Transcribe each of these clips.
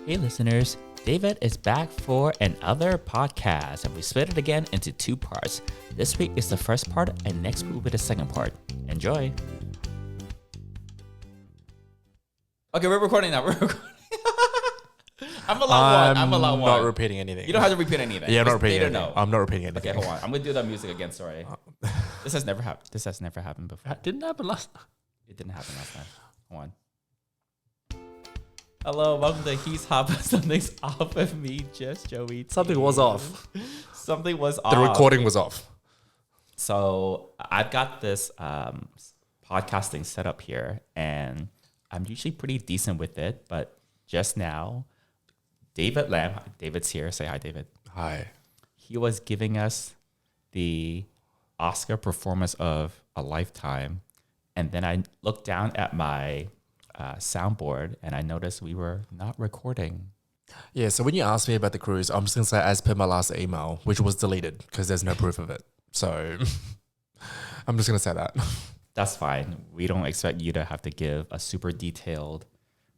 Hey listeners, David is back for another podcast and we split it again into two parts. This week is the first part and next week will be the second part. Enjoy! Okay, we're recording now. We're recording. I'm allowed one. Not repeating anything. You don't have to repeat anything. Yeah, I'm not repeating anything. Know. I'm not repeating anything. Okay, hold on. I'm going to do the music again, sorry. This has never happened. This has never happened before. That didn't happen last time. It didn't happen last time. Hold on. Hello, welcome to He's Hot, but Something's Off with me, just Joey. Something was off. Something was off. The recording was off. So I've got this podcasting set up here, and I'm usually pretty decent with it, but just now, David Lamb, David's here. Say hi, David. Hi. He was giving us the Oscar performance of a lifetime, and then I looked down at my soundboard and I noticed we were not recording. Yeah, so when you asked me about the cruise, I'm just going to say as per my last email, which was deleted because there's no proof of it. So I'm just going to say that. That's fine. We don't expect you to have to give a super detailed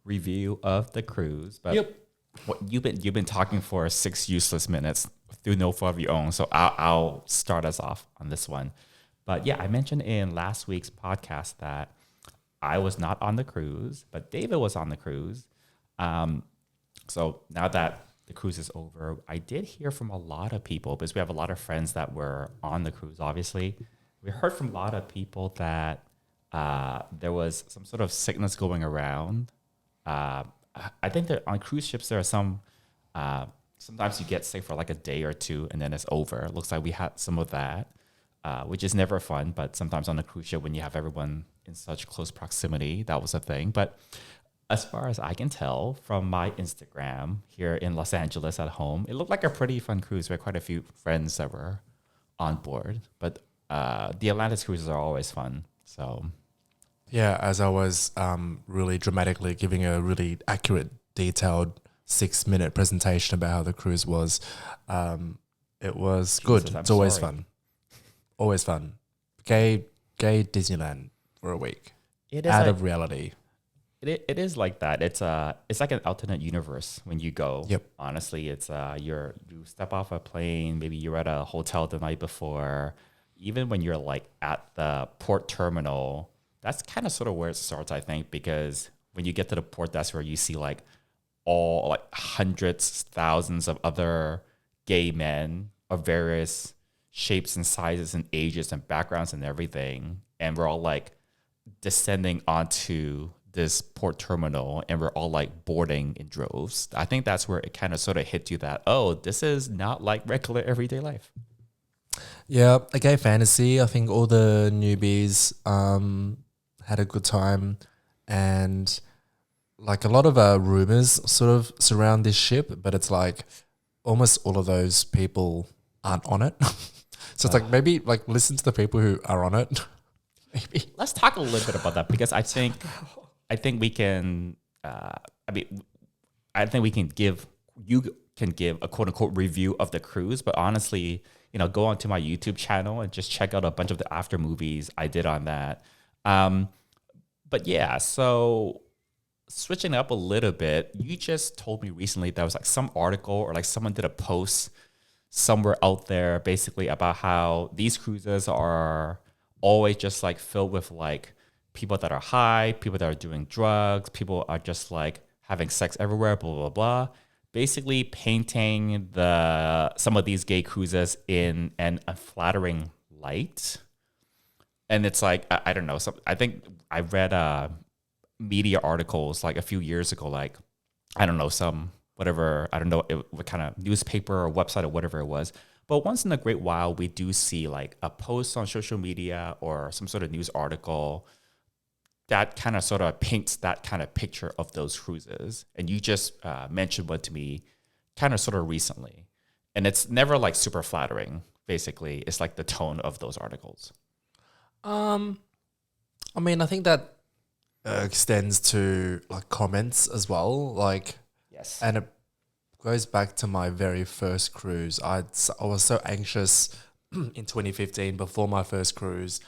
review of the cruise, but yep. What you've been talking for 6 useless minutes through no fault of your own. So I'll start us off on this one. But yeah, I mentioned in last week's podcast that I was not on the cruise, but David was on the cruise. So now that the cruise is over, I did hear from a lot of people because we have a lot of friends that were on the cruise, obviously. We heard from a lot of people that there was some sort of sickness going around. I think that on cruise ships, there are some, sometimes you get sick for like a day or two and then it's over. It looks like we had some of that, which is never fun. But sometimes on a cruise ship, when you have everyone in such close proximity, that was a thing. But as far as I can tell from my Instagram here in Los Angeles at home, it looked like a pretty fun cruise. We had quite a few friends that were on board. But the Atlantis cruises are always fun. So yeah, as I was really dramatically giving a really accurate, detailed 6-minute presentation about how the cruise was, it was good. It's always fun. Always fun. Gay Disneyland for a week. It is out of reality. It is like that. It's like an alternate universe when you go. Yep. Honestly, it's you step off a plane, maybe you're at a hotel the night before. Even when you're like at the port terminal, that's kind of sort of where it starts, I think, because when you get to the port, that's where you see like all like hundreds, thousands of other gay men of various shapes and sizes and ages and backgrounds and everything. And we're all like descending onto this port terminal and we're all like boarding in droves. I think that's where it kind of sort of hit you that, oh, this is not like regular everyday life. Yeah, a gay fantasy. I think all the newbies had a good time, and like a lot of rumors sort of surround this ship, but it's like almost all of those people aren't on it. So it's like maybe like listen to the people who are on it. Maybe let's talk a little bit about that because I think we can. I think we can give a quote unquote review of the cruise, but honestly, go onto my YouTube channel and just check out a bunch of the after movies I did on that. But yeah, so switching up a little bit, you just told me recently there was like some article or like someone did a post somewhere out there basically about how these cruises are always just like filled with like people that are high, people that are doing drugs, people are just like having sex everywhere, blah, blah, blah. Basically painting some of these gay cruises in an unflattering light. And it's like, I don't know. I think I read media articles like a few years ago, like, I don't know, what kind of newspaper or website or whatever it was. But once in a great while, we do see like a post on social media or some sort of news article that kind of sort of paints that kind of picture of those cruises. And you just mentioned one to me kind of sort of recently. And it's never like super flattering, basically. It's like the tone of those articles. I mean, I think that extends to like comments as well. Like, yes. And it goes back to my very first cruise. I was so anxious in 2015 before my first cruise.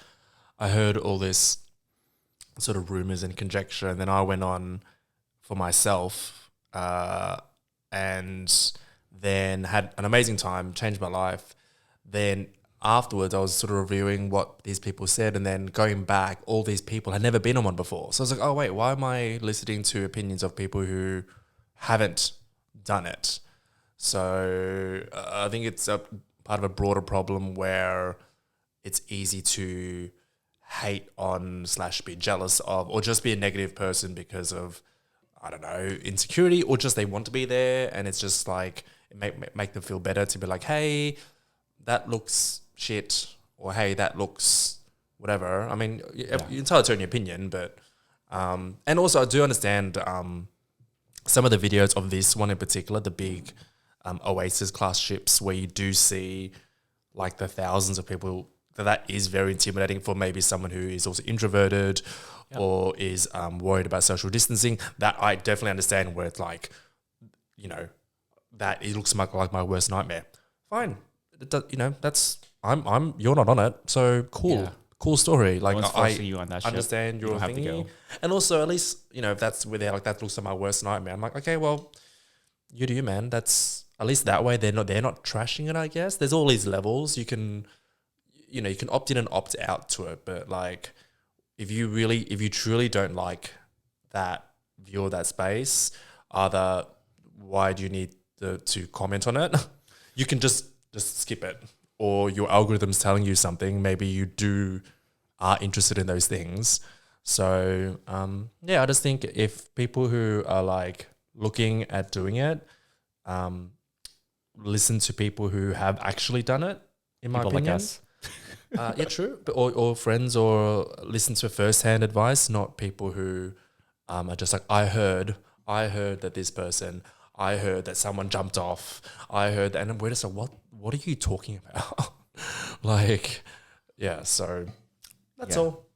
I heard all this sort of rumors and conjecture, and then I went on for myself and then had an amazing time, changed my life. Then afterwards, I was sort of reviewing what these people said, and then going back, all these people had never been on one before. So I was like, oh wait, why am I listening to opinions of people who haven't done it? So I think it's a part of a broader problem where it's easy to hate on / be jealous of, or just be a negative person because of, I don't know, insecurity, or just they want to be there, and it's just like it make them feel better to be like, hey, that looks shit, or hey, that looks whatever. I mean, you're entitled to your opinion, but and also I do understand some of the videos of this one in particular, the big Oasis class ships, where you do see like the thousands of people. That is very intimidating for maybe someone who is also introverted or is worried about social distancing. That I definitely understand, where it's like, you know, that it looks like my worst nightmare. Fine, it does, you know, that's you're not on it, so cool. Yeah. Cool story. Like, I you on that ship. understand your have to thingy. go. And also, at least, you know, if that's where they're like, that looks like my worst nightmare. I'm like, okay, well, you do, man. That's at least that way they're not trashing it, I guess. There's all these levels. You can opt in and opt out to it, but like, if you truly don't like that view or that space, either why do you need to comment on it? You can just skip it, or your algorithm's telling you something. Maybe you are interested in those things. So I just think if people who are like looking at doing it, listen to people who have actually done it. In my opinion, like us. yeah, true. But or friends, or listen to first-hand advice, not people who are just like, I heard that this person, I heard that someone jumped off, I heard that, and we're just like, what are you talking about? Like, yeah. So that's all.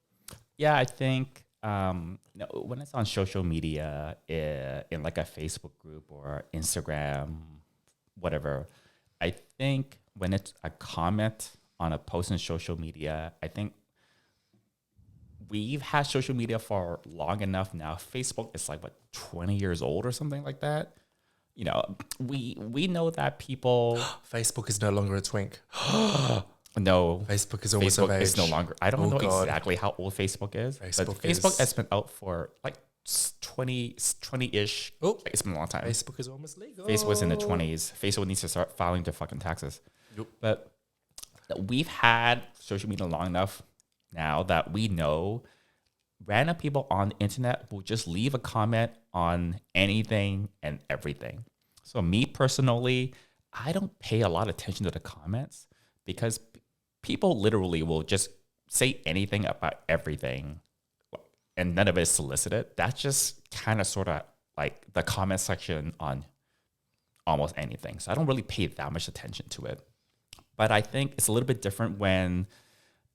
Yeah, I think when it's on social media, in like a Facebook group or Instagram, whatever, I think when it's a comment on a post in social media, I think we've had social media for long enough now. Facebook is like, 20 years old or something like that. You know, we know that people... Facebook is no longer a twink. No. Facebook is almost of age. Is no longer... I don't know exactly how old Facebook is. Facebook has been out for like 20-ish. Oh, it's been a long time. Facebook is almost legal. Facebook is in the 20s. Facebook needs to start filing their fucking taxes. Yep. But we've had social media long enough now that we know random people on the internet will just leave a comment on anything and everything. So me personally, I don't pay a lot of attention to the comments, because people literally will just say anything about everything and none of it is solicited. That's just kind of sort of like the comment section on almost anything. So I don't really pay that much attention to it. But I think it's a little bit different when,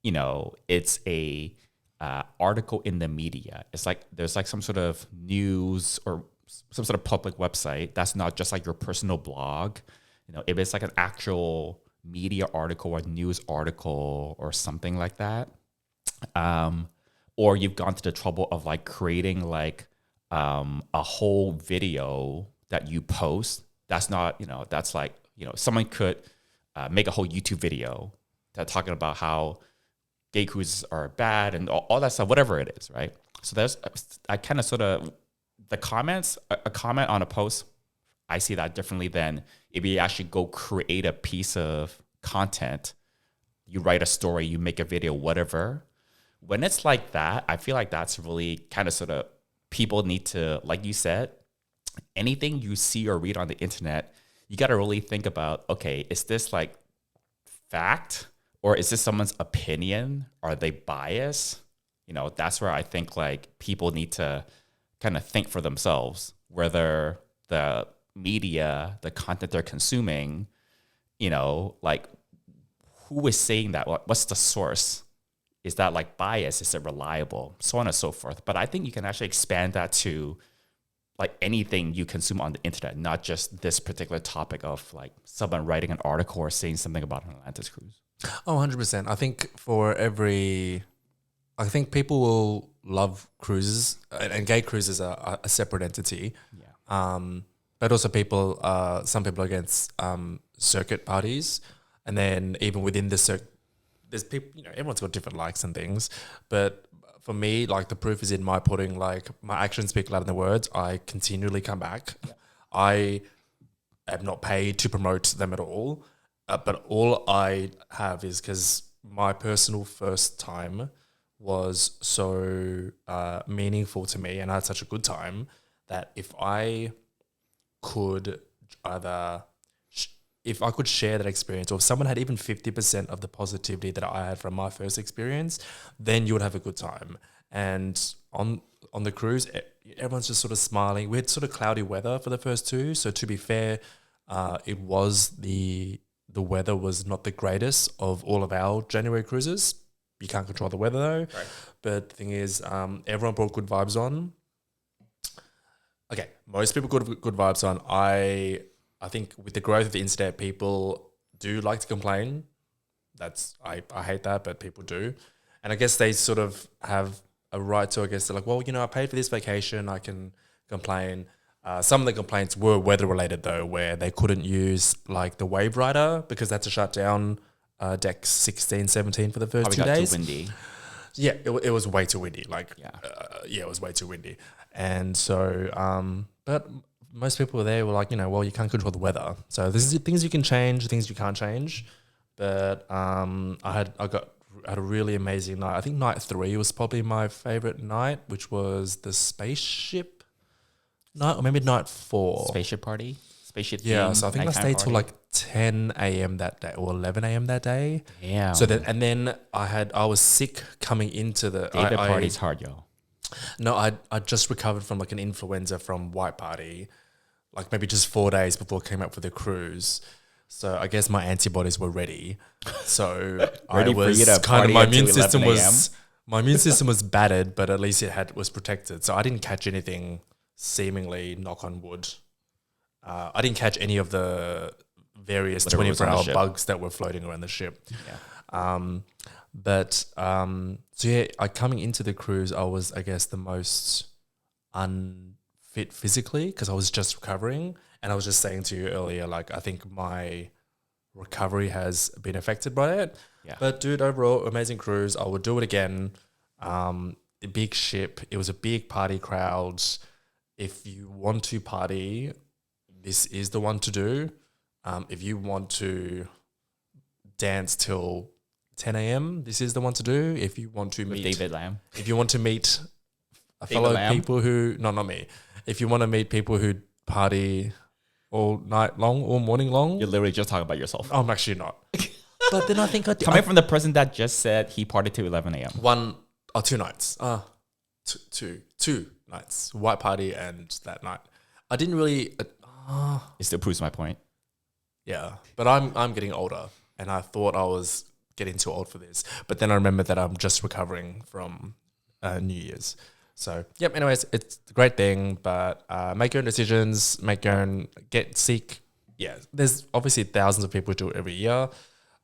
you know, it's a article in the media. It's like there's like some sort of news or some sort of public website that's not just like your personal blog. You know, if it's like an actual media article or news article or something like that, or you've gone to the trouble of like creating like a whole video that you post. That's not, you know, that's like, you know, someone could make a whole YouTube video that's talking about how gay cruises are bad and all that stuff, whatever it is, right? So there's, I kind of sort of, the comments, a comment on a post, I see that differently than if you actually go create a piece of content, you write a story, you make a video, whatever. When it's like that, I feel like that's really kind of sort of, people need to, like you said, anything you see or read on the internet, you got to really think about, okay, is this like fact or is this someone's opinion? Are they biased? You know, that's where I think like people need to kind of think for themselves, whether the media, the content they're consuming, you know, like who is saying that? What's the source? Is that like bias? Is it reliable? So on and so forth. But I think you can actually expand that to like anything you consume on the internet, not just this particular topic of like someone writing an article or saying something about an Atlantis cruise. Oh, 100%. I think I think people will love cruises, and gay cruises are a separate entity. Yeah. but also people, some people are against circuit parties, and then even within the circuit, there's people. You know, everyone's got different likes and things, but for me, like the proof is in my pudding. Like my actions speak louder than the words. I continually come back. Yeah. I am not paid to promote them at all, but all I have is because my personal first time was so meaningful to me, and I had such a good time that if I could either if I could share that experience, or if someone had even 50% of the positivity that I had from my first experience, then you would have a good time. And on the cruise, everyone's just sort of smiling. We had sort of cloudy weather for the first two, so to be fair, it was the weather was not the greatest of all of our January cruises. You can't control the weather though. Right. But the thing is, everyone brought good vibes on. Okay, most people good vibes on. I think with the growth of the internet, people do like to complain. I hate that, but people do. And I guess they sort of have a right to, I guess they're like, well, you know, I paid for this vacation, I can complain. Some of the complaints were weather related though, where they couldn't use like the wave rider because that's a shut down deck 16, 17 for the first 2 days. Too windy. Yeah, it was way too windy. Like, yeah, it was way too windy. And so, but most people there were like, you know, well, you can't control the weather. So there's things you can change, things you can't change. But I had a really amazing night. I think night 3 was probably my favorite night, which was the spaceship night, or maybe night 4. Spaceship party? Spaceship Yeah, theme, so I think I stayed till like 10 a.m. that day or 11 a.m. that day. Yeah. So then I was sick coming into the David party's hard, yo. No, I just recovered from like an influenza from White Party, like maybe just 4 days before I came up for the cruise. So I guess my antibodies were ready. So ready I was for you to kind of my immune system was battered, but at least it was protected. So I didn't catch anything, seemingly, knock on wood. I didn't catch any of the various 24-hour bugs that were floating around the ship. Yeah. So yeah, coming into the cruise, I was, I guess, the most unfit physically because I was just recovering. And I was just saying to you earlier, like, I think my recovery has been affected by it. Yeah. But dude, overall, amazing cruise. I would do it again. A big ship. It was a big party crowd. If you want to party, this is the one to do. If you want to dance till 10 a.m., this is the one to do. If you want to meet David Lamb. If you want to meet fellow people who, no, not me. If you want to meet people who party all night long, all morning long. You're literally just talking about yourself. I'm actually not. But then I think coming from the person that just said he partied till 11 a.m. 2 nights. Two nights. White party and that night. I didn't really. It still proves my point. Yeah, but I'm getting older, and I thought I was getting too old for this. But then I remembered that I'm just recovering from New Year's. So, yep, anyways, it's a great thing, but make your own decisions, get sick. Yeah, there's obviously thousands of people who do it every year,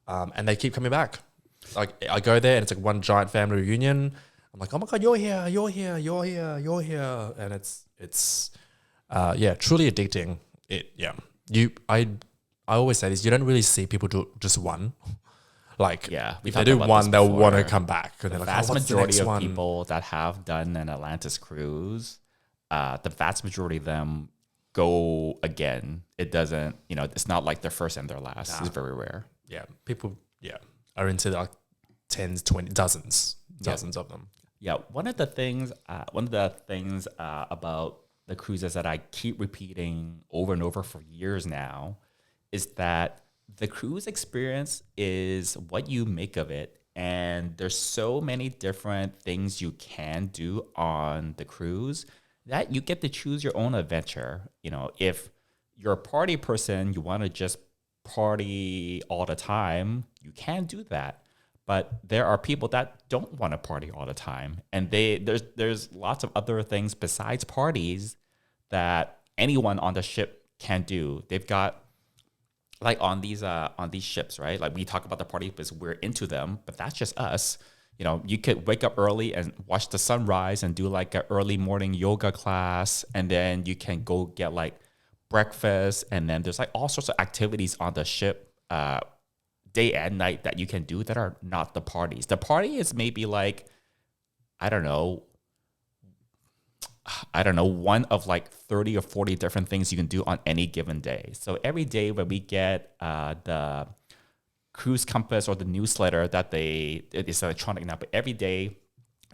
and they keep coming back. Like, I go there, and it's like one giant family reunion. I'm like, oh my God, you're here, you're here, you're here, you're here. And it's truly addicting. I always say this, you don't really see people do just one. Like, if they do one, they'll want to come back. The vast majority of people that have done an Atlantis cruise, the vast majority of them go again. It doesn't, it's not like their first and their last. It's very rare. Yeah. People, are into like tens, 20, dozens of them. Yeah. One of the things about the cruises that I keep repeating over and over for years now is that the cruise experience is what you make of it. And there's so many different things you can do on the cruise that you get to choose your own adventure. If you're a party person, you want to just party all the time, you can do that. But there are people that don't want to party all the time. And there's lots of other things besides parties that anyone on the ship can do. They've got, like on these ships, right? Like we talk about the party because we're into them, but that's just us. You could wake up early and watch the sunrise and do like an early morning yoga class, and then you can go get like breakfast, and then there's like all sorts of activities on the ship, day and night that you can do that are not the parties. The party is maybe like, I don't know, one of like 30 or 40 different things you can do on any given day. So every day when we get the cruise compass or the newsletter that it's electronic now, but every day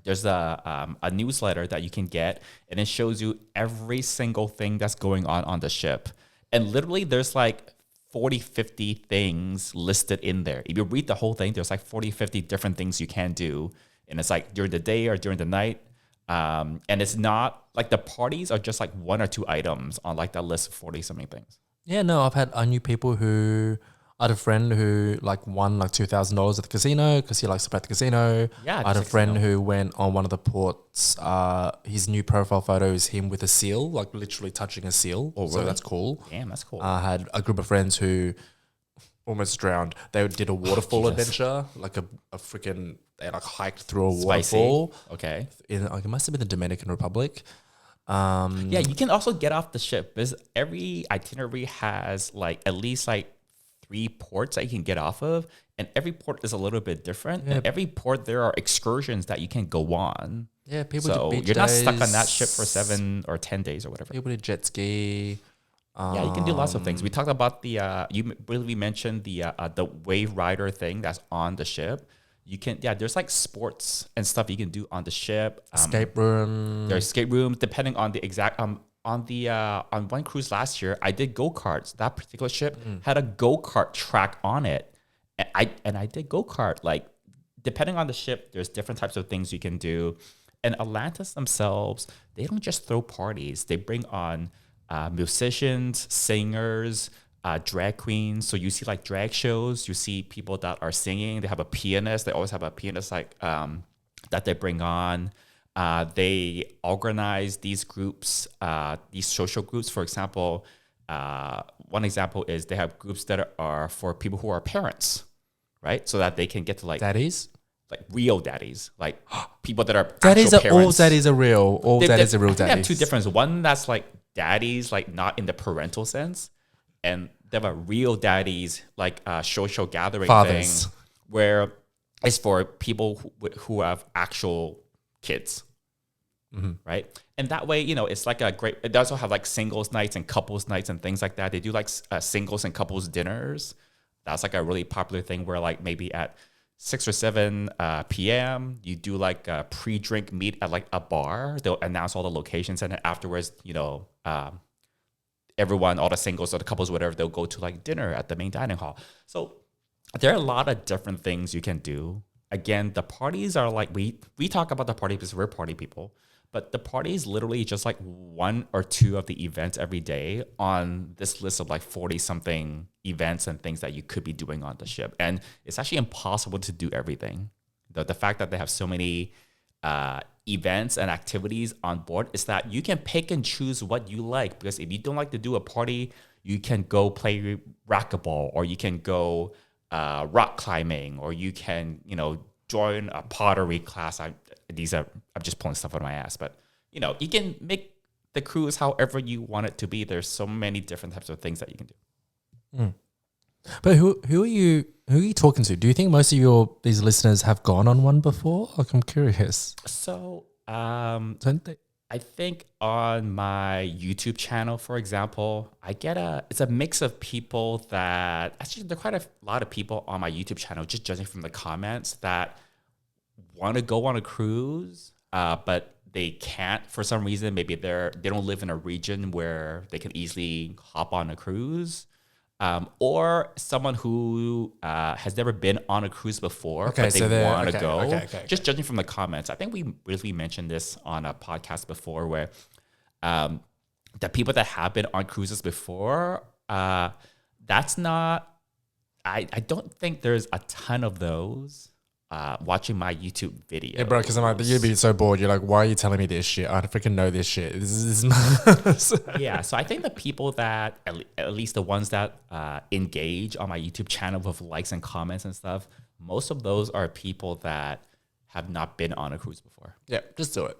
there's a newsletter that you can get, and it shows you every single thing that's going on the ship. And literally there's like 40, 50 things listed in there. If you read the whole thing, there's like 40, 50 different things you can do. And it's like during the day or during the night. And it's not like the parties are just like one or two items on like that list of 40 something things. Yeah, no, I knew people who, I had a friend who like won like $2,000 at the casino because he likes to play at the casino. Yeah, I had a friend who went on one of the ports. His new profile photo is him with a seal, like literally touching a seal. Oh, really? So that's cool. Damn, that's cool. I had a group of friends who almost drowned. They did a waterfall adventure, like a freaking, they like hiked through a waterfall. Okay. In like, it must have been the Dominican Republic. Yeah, you can also get off the ship because every itinerary has like at least like 3 ports that you can get off of, and every port is a little bit different. Yeah. And every port there are excursions that you can go on. Yeah, people So do beach you're not stuck days. on that ship for 7 or 10 days or whatever. People do jet ski. Yeah, you can do lots of things. We talked about we mentioned the wave rider thing that's on the ship. You can, there's like sports and stuff you can do on the ship. Escape room. There's escape rooms depending on the exact on one cruise last year. I did go-karts. That particular ship had a go-kart track on it, and I did go-kart. Like depending on the ship, there's different types of things you can do. And Atlantis themselves, they don't just throw parties. They bring on musicians, singers, drag queens. So you see like drag shows, you see people that are singing. They have a pianist. They always have a pianist like that they bring on. They organize these groups, these social groups. For example, one example is they have groups that are for people who are parents, right? So that they can get to like Daddies? like real daddies, like people that are Daddies actual are, all parents. daddies are real. All daddies are real They have daddies. two different. One that's like daddies, like not in the parental sense, and they have a real daddies, like a social gathering Fathers. thing, where it's for people who have actual kids, right? And that way, it's like a great. It does also have like singles nights and couples nights and things like that. They do like singles and couples dinners. That's like a really popular thing where like maybe at 6 or 7 p.m. you do like a pre-drink meet at like a bar. They'll announce all the locations, and then afterwards, everyone, all the singles or the couples, whatever, they'll go to like dinner at the main dining hall. So there are a lot of different things you can do. Again, the parties are like, we talk about the party because we're party people, but the party is literally just like 1 or 2 of the events every day on this list of like 40 something events and things that you could be doing on the ship. And it's actually impossible to do everything. The fact that they have so many events and activities on board is that you can pick and choose what you like, because if you don't like to do a party, you can go play racquetball, or you can go rock climbing, or you can, join a pottery class. I'm just pulling stuff out of my ass, but you can make the cruise however you want it to be. There's so many different types of things that you can do. But who are you talking to? Do you think most of these listeners have gone on one before? Like, I'm curious. So Don't they? I think on my YouTube channel, for example, it's a mix of people that actually there are quite a lot of people on my YouTube channel, just judging from the comments, that want to go on a cruise, but they can't for some reason. Maybe they don't live in a region where they can easily hop on a cruise. Or someone who has never been on a cruise before, but they want to go. Okay. Just judging from the comments, I think we briefly mentioned this on a podcast before, where the people that have been on cruises before, that's not. I don't think there's a ton of those watching my YouTube video. Yeah, bro, because I'm like, you'd be so bored. You're like, why are you telling me this shit? I freaking know this shit. This is Yeah, so I think the people that, at least the ones that engage on my YouTube channel with likes and comments and stuff, most of those are people that have not been on a cruise before. Yeah, just do it.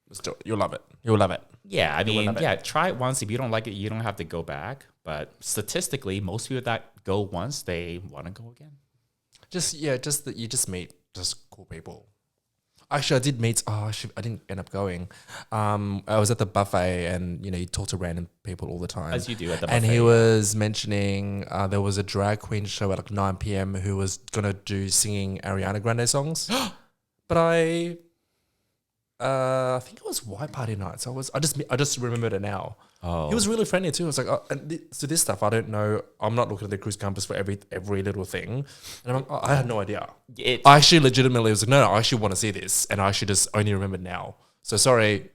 Just do it. You'll love it. You'll love it. Yeah, I You will mean, love it. yeah, try it once. If you don't like it, you don't have to go back. But statistically, most people that go once, they want to go again. Just that you just meet just cool people. Actually, I did meet. I didn't end up going. I was at the buffet, and you talk to random people all the time, As you do at the and buffet. he was mentioning there was a drag queen show at like 9 p.m. who was gonna do singing Ariana Grande songs, but I think it was White Party night. So I just remembered it now. Oh. He was really friendly too. I was like, so this stuff I don't know. I'm not looking at the cruise compass for every little thing, and I'm like, I had no idea. I actually legitimately was like, no, I actually want to see this, and I actually just only remember now. So sorry,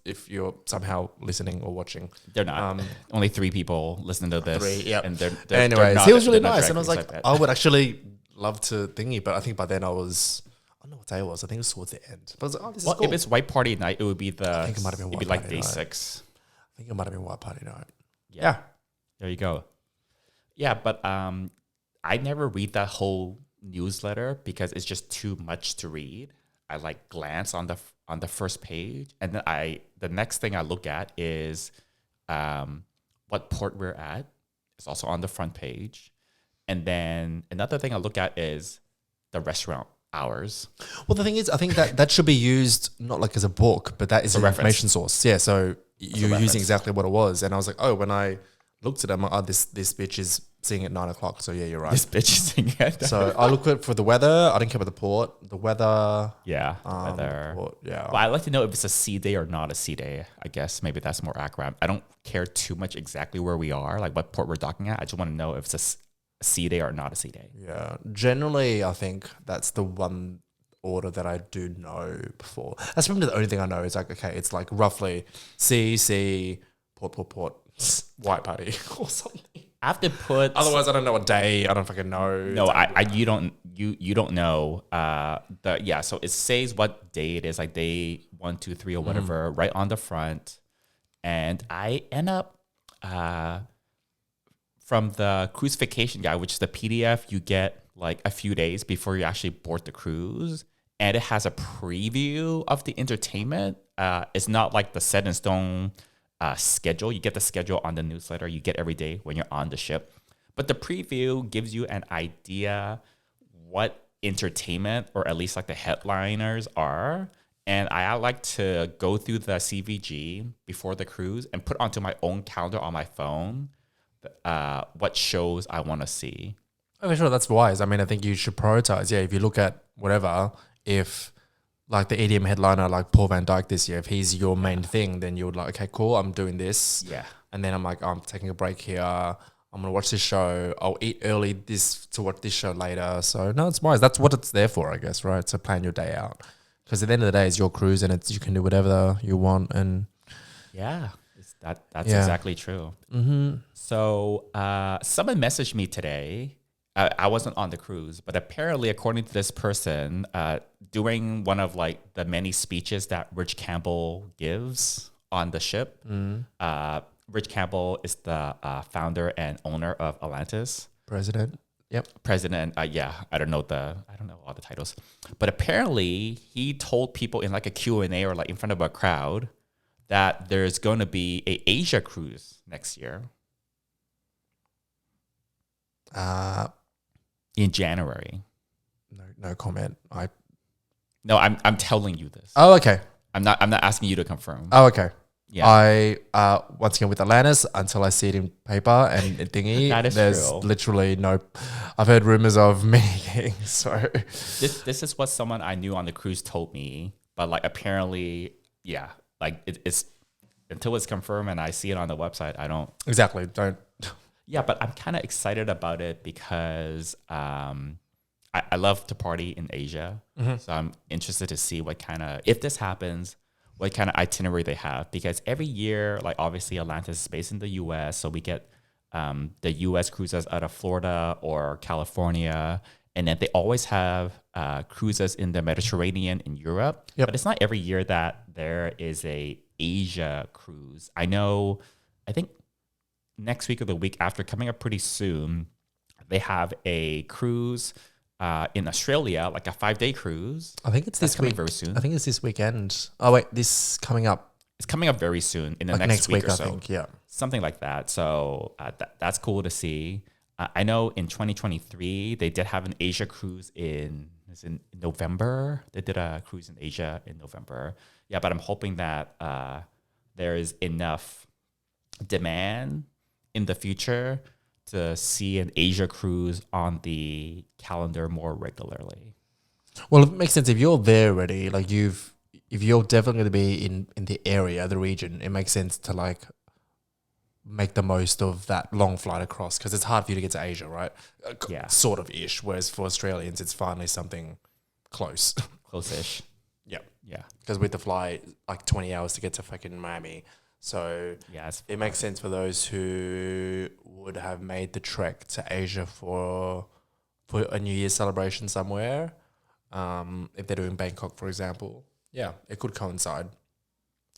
if you're somehow listening or watching. They're not. Only 3 people listening to this. 3, yeah. And they're Anyways, not, he was really they're not nice, drag and I was queens like, that. I would actually love to thingy, but I think by then I don't know what day it was. I think it was towards the end. But I was like, this is cool. If it's White Party night, it would be I think it might have been it'd be White like Party day night. 6. I think it might have been White Party night. Yeah. There you go. Yeah, but I never read that whole newsletter because it's just too much to read. I like glance on the first page, and then the next thing I look at is what port we're at. It's also on the front page. And then another thing I look at is the restaurant hours. Well, the thing is, I think that should be used not like as a book, but that is an information source. Yeah, so you're using exactly what it was. And I was like, oh, when I looked at it, I'm like, oh, this bitch is seeing at 9 o'clock. So yeah, you're right. This bitch is seeing it. So I look at for the weather. I didn't care about the port. The weather. Yeah, weather. Port, yeah. But I'd like to know if it's a sea day or not a sea day. I guess maybe that's more accurate. I don't care too much exactly where we are, like what port we're docking at. I just want to know if it's a sea day or not a sea day. Yeah. Generally, I think that's the one order that I do know before. That's probably the only thing I know is like, okay, it's like roughly sea, port, White Party or something. I have to put. Otherwise, I don't know what day. I don't fucking know. No, you don't know. So it says what day it is, like day 1, 2, 3 or whatever, right on the front, and I end up from the cruise vacation guide, which is the PDF you get like a few days before you actually board the cruise, and it has a preview of the entertainment. It's not like the set in stone schedule. You get the schedule on the newsletter you get every day when you're on the ship, but the preview gives you an idea what entertainment, or at least like the headliners are. And I like to go through the CVG before the cruise and put onto my own calendar on my phone what shows I want to see. Okay, sure, that's wise. I mean, I think you should prioritize. Yeah, if you look at whatever, if like the EDM headliner, like Paul Van Dyke this year, if he's your main thing, then you would like, okay, cool, I'm doing this. Yeah. And then I'm like, I'm taking a break here. I'm going to watch this show. I'll eat early to watch this show later. So no, it's wise. That's what it's there for, I guess, right? To plan your day out. Because at the end of the day, it's your cruise and you can do whatever you want. And yeah, that's exactly true. Mm-hmm. So someone messaged me today. I wasn't on the cruise, but apparently, according to this person, during one of like the many speeches that Rich Campbell gives on the ship, Rich Campbell is the founder and owner of Atlantis. President. Yep. President. I don't know all the titles, but apparently he told people in like a Q&A or like in front of a crowd that there's going to be a Asia cruise next year. In January. No comment. No, I'm telling you this. Oh, okay. I'm not asking you to confirm. Oh, okay. Yeah. I once again with Atlantis until I see it in paper and thingy. That is there's true. literally no. I've heard rumors of many things. So this is what someone I knew on the cruise told me, but like apparently, yeah, like it's until it's confirmed and I see it on the website, I don't exactly don't. Yeah, but I'm kind of excited about it because I love to party in Asia. Mm-hmm. So I'm interested to see if this happens, what kind of itinerary they have. Because every year, like obviously Atlantis is based in the U.S., so we get the U.S. cruises out of Florida or California. And then they always have cruises in the Mediterranean in Europe. Yep. But it's not every year that there is a Asia cruise. I think next week or the week after, coming up pretty soon, they have a cruise in Australia, like a 5-day cruise. I think it's That's this coming week. very soon. I think it's this weekend. Oh wait, this coming up. it's coming up very soon in the Like next week or I so. think. Yeah. Something like that. So that's cool to see. I know in 2023 they did have an Asia cruise in November. They did a cruise in Asia in November. Yeah, but I'm hoping that there is enough demand in the future to see an Asia cruise on the calendar more regularly. Well, it makes sense if you're there already. Like if you're definitely going to be in the area, the region, it makes sense to like make the most of that long flight across because it's hard for you to get to Asia, right? Yeah. Sort of ish. Whereas for Australians, it's finally something close. Close-ish. Yeah. Yeah. Because we have to fly like 20 hours to get to fucking Miami. So Yeah, it makes sense for those who would have made the trek to Asia for a New Year's celebration somewhere. If they're doing Bangkok, for example. Yeah, it could coincide.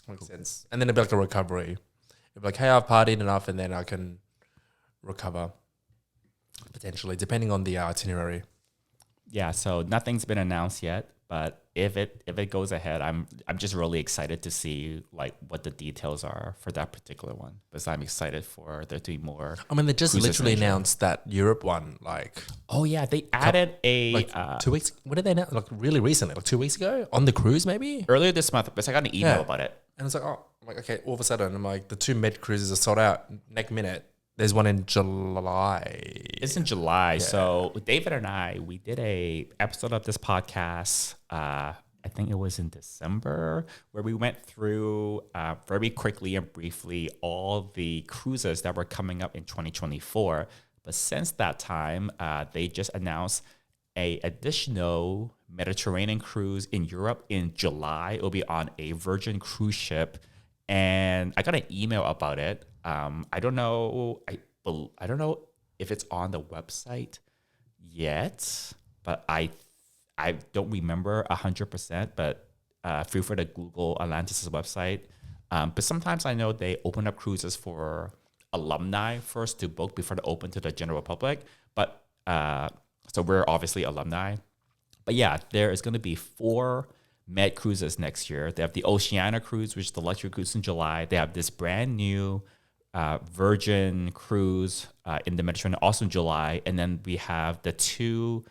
Makes sense. And then it'd be like a recovery. It'd be like, hey, I've partied enough and then I can recover potentially, depending on the itinerary. Yeah, so nothing's been announced yet, but if it goes ahead, I'm just really excited to see like what the details are for that particular one. Because I'm excited for there to be more. I mean, they just cruises literally in Asia. announced that Europe one, like Oh yeah, they added like 2 weeks. What did they announce? Like really recently, like 2 weeks ago on the cruise, maybe. earlier this month. Because I got an email Yeah. about it. And it's like, oh, I'm like, okay, all of a sudden, I'm like, the 2 Med cruises are sold out. Next minute, there's one in July. It's in July. So David and I, we did a episode of this podcast. I think it was in December, where we went through very quickly and briefly all the cruises that were coming up in 2024. But since that time, they just announced a additional Mediterranean cruise in Europe in July. It'll be on a Virgin cruise ship, and I got an email about it. I don't know. I don't know if it's on the website yet, but I don't remember 100%. But feel free to Google Atlantis' website. But sometimes I know they open up cruises for alumni first to book before they open to the general public. But so we're obviously alumni. But yeah, there is going to be 4 Med cruises next year. They have the Oceania cruise, which is the luxury cruise in July. They have this brand new Virgin cruise in the Mediterranean, also in July. And then we have the 2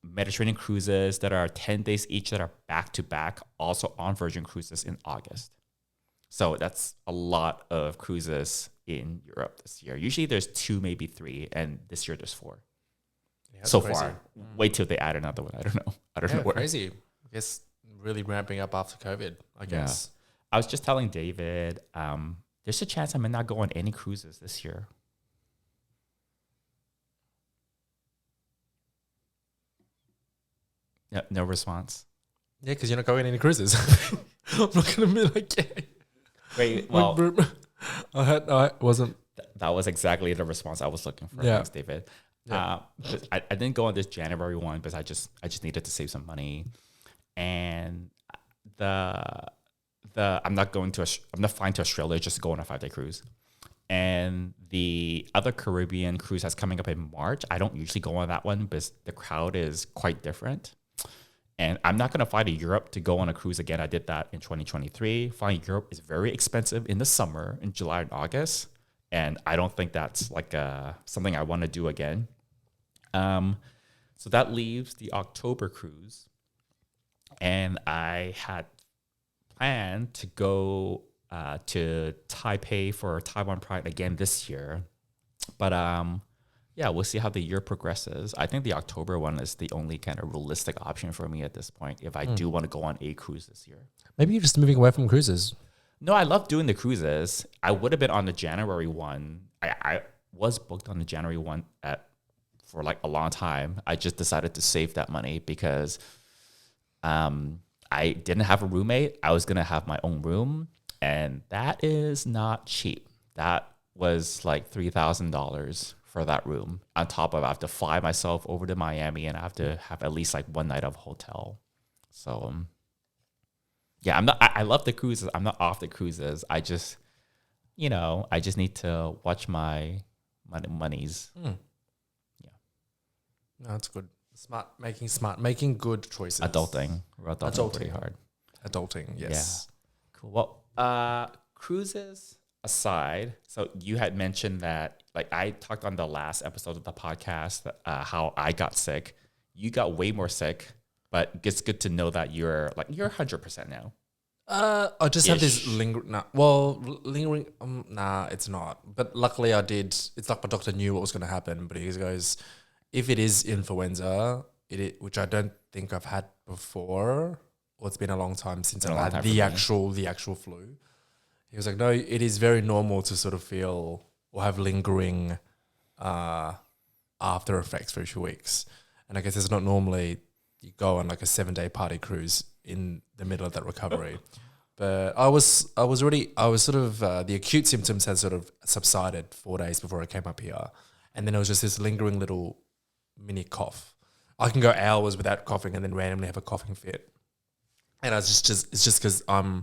Mediterranean cruises that are 10 days each that are back to back, also on Virgin cruises in August. So that's a lot of cruises in Europe this year. Usually there's 2, maybe 3, and this year there's 4. Yeah, so crazy. far. Wait till they add another one. I don't know. I don't know where. Crazy. I guess really ramping up after COVID, I guess. I was just telling David, there's a chance I may not go on any cruises this year. No response. Yeah, because you're not going any cruises. I'm not going to be like, yeah. Wait, well, I wasn't. that was exactly the response I was looking for. Yeah. Thanks, David. Yeah. I didn't go on this January one because I just needed to save some money, and I'm not flying to Australia just to go on a 5-day cruise. And the other Caribbean cruise that's coming up in March, I don't usually go on that one because the crowd is quite different. And I'm not going to fly to Europe to go on a cruise again. I did that in 2023. Flying Europe is very expensive in the summer, in July and August. And I don't think that's like something I want to do again. So that leaves the October cruise. And I had planned to go to Taipei for Taiwan Pride again this year. But yeah, we'll see how the year progresses. I think the October one is the only kind of realistic option for me at this point if I do want to go on a cruise this year. Maybe you're just moving away from cruises. No, I love doing the cruises. I would have been on the January one. I was booked on the January one for like a long time. I just decided to save that money because I didn't have a roommate. I was going to have my own room, and that is not cheap. That was like $3,000 for that room. On top of I have to fly myself over to Miami, and I have to have at least like one night of hotel. So yeah, I love the cruises. I'm not off the cruises. I just need to watch my monies. Yeah. No, that's good. Making good choices. Adulting. We're adulting pretty hard. Adulting, yes. Yeah. Cool. Well, cruises aside, so you had mentioned that, like, I talked on the last episode of the podcast how I got sick. You got way more sick, but it's good to know that you're 100% now. I just have this Ish. lingering. Lingering. Nah, it's not. But luckily, I did. It's like my doctor knew what was going to happen. But he goes, if it is influenza, which I don't think I've had before, or it's been a long time since I've had the actual flu. He was like, no, it is very normal to sort of feel or have lingering after effects for a few weeks. And I guess it's not normally you go on like a 7-day party cruise in the middle of that recovery. But I was sort of, the acute symptoms had sort of subsided 4 days before I came up here. And then it was just this lingering little mini cough. I can go hours without coughing and then randomly have a coughing fit. And it's just because I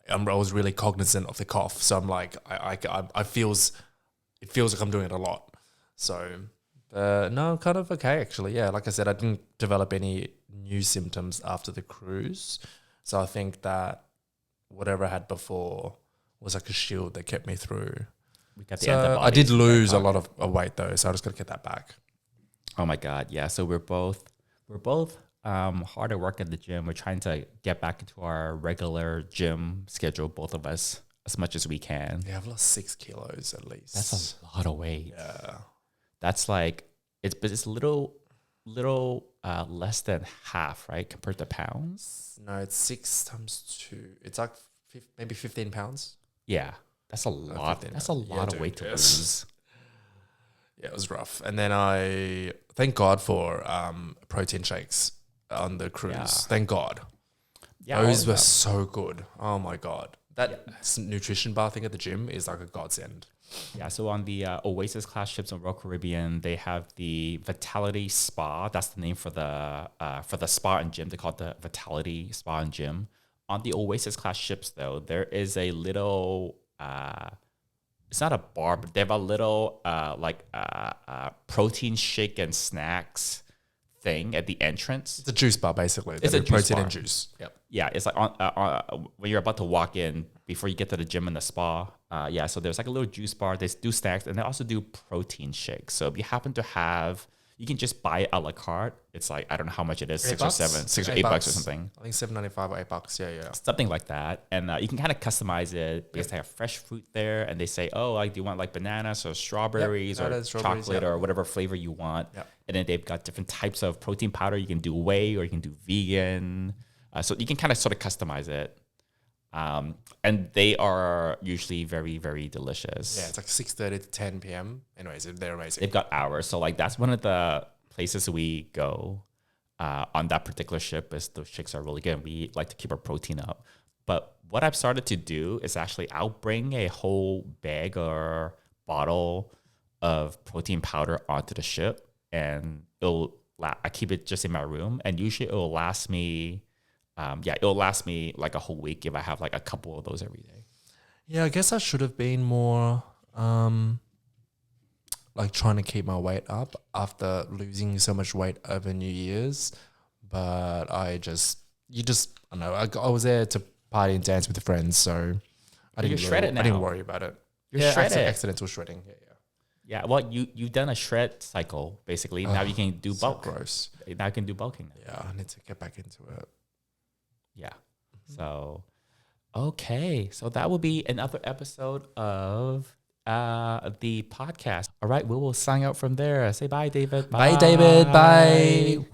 was really cognizant of the cough. So I'm like, it feels like I'm doing it a lot. So, no, I'm kind of okay, actually. Yeah, like I said, I didn't develop any new symptoms after the cruise. So I think that whatever I had before was like a shield that kept me through. We got the So I did lose a lot of weight though, so I just got to get that back. Oh my God, yeah. So we're both hard at work at the gym. We're trying to get back into our regular gym schedule, both of us, as much as we can. Yeah, I've lost 6 kilos at least. That's a lot of weight. Yeah. That's like it's little less than half, right, compared to pounds. No, it's 6 times 2. It's like maybe 15 pounds. Yeah, that's a lot. That's a lot of weight to lose. Yeah, it was rough. And then I thank God for protein shakes on the cruise. Yeah. Thank God. Yeah, those were so good. Oh my God. That nutrition bar thing at the gym is like a godsend. Yeah, so on the Oasis class ships on Royal Caribbean, they have the Vitality Spa. That's the name for the spa and gym. They call it the Vitality Spa and Gym. On the Oasis class ships, though, there is a little. It's not a bar, but they have a little protein shake and snacks thing at the entrance. It's a juice bar, basically. It's a juice protein bar. and juice. Yep. Yeah, it's like on when you're about to walk in before you get to the gym and the spa. So there's like a little juice bar. They do snacks and they also do protein shakes. So if you happen to have, you can just buy it a la carte. It's like, I don't know how much it is, $6 or $8 or something. I think $7.95 or $8. Yeah. Something like that. And you can kind of customize it because they have fresh fruit there. And they say, oh, like, do you want like bananas or strawberries or chocolate or whatever flavor you want. Yep. And then they've got different types of protein powder. You can do whey or you can do vegan. So you can kind of sort of customize it. And they are usually very, very delicious. Yeah, it's like 6:30 to 10 p.m. Anyways, they're amazing. They've got hours. So like that's one of the places we go on that particular ship is those shakes are really good. We like to keep our protein up. But what I've started to do is actually I'll bring a whole bag or bottle of protein powder onto the ship and I keep it just in my room and usually it'll last me it'll last me like a whole week if I have like a couple of those every day. Yeah, I guess I should have been more like trying to keep my weight up after losing so much weight over New Year's. But I don't know. I was there to party and dance with friends, so I didn't worry about it. You're shredded. Accidental shredding. Yeah, well, you've done a shred cycle basically. Now you can do bulk. So gross. Now you can do bulking. Yeah, I need to get back into it. Yeah. So, okay. So that will be another episode of the podcast. All right. We will sign out from there. Say bye, David. Bye, David. Bye.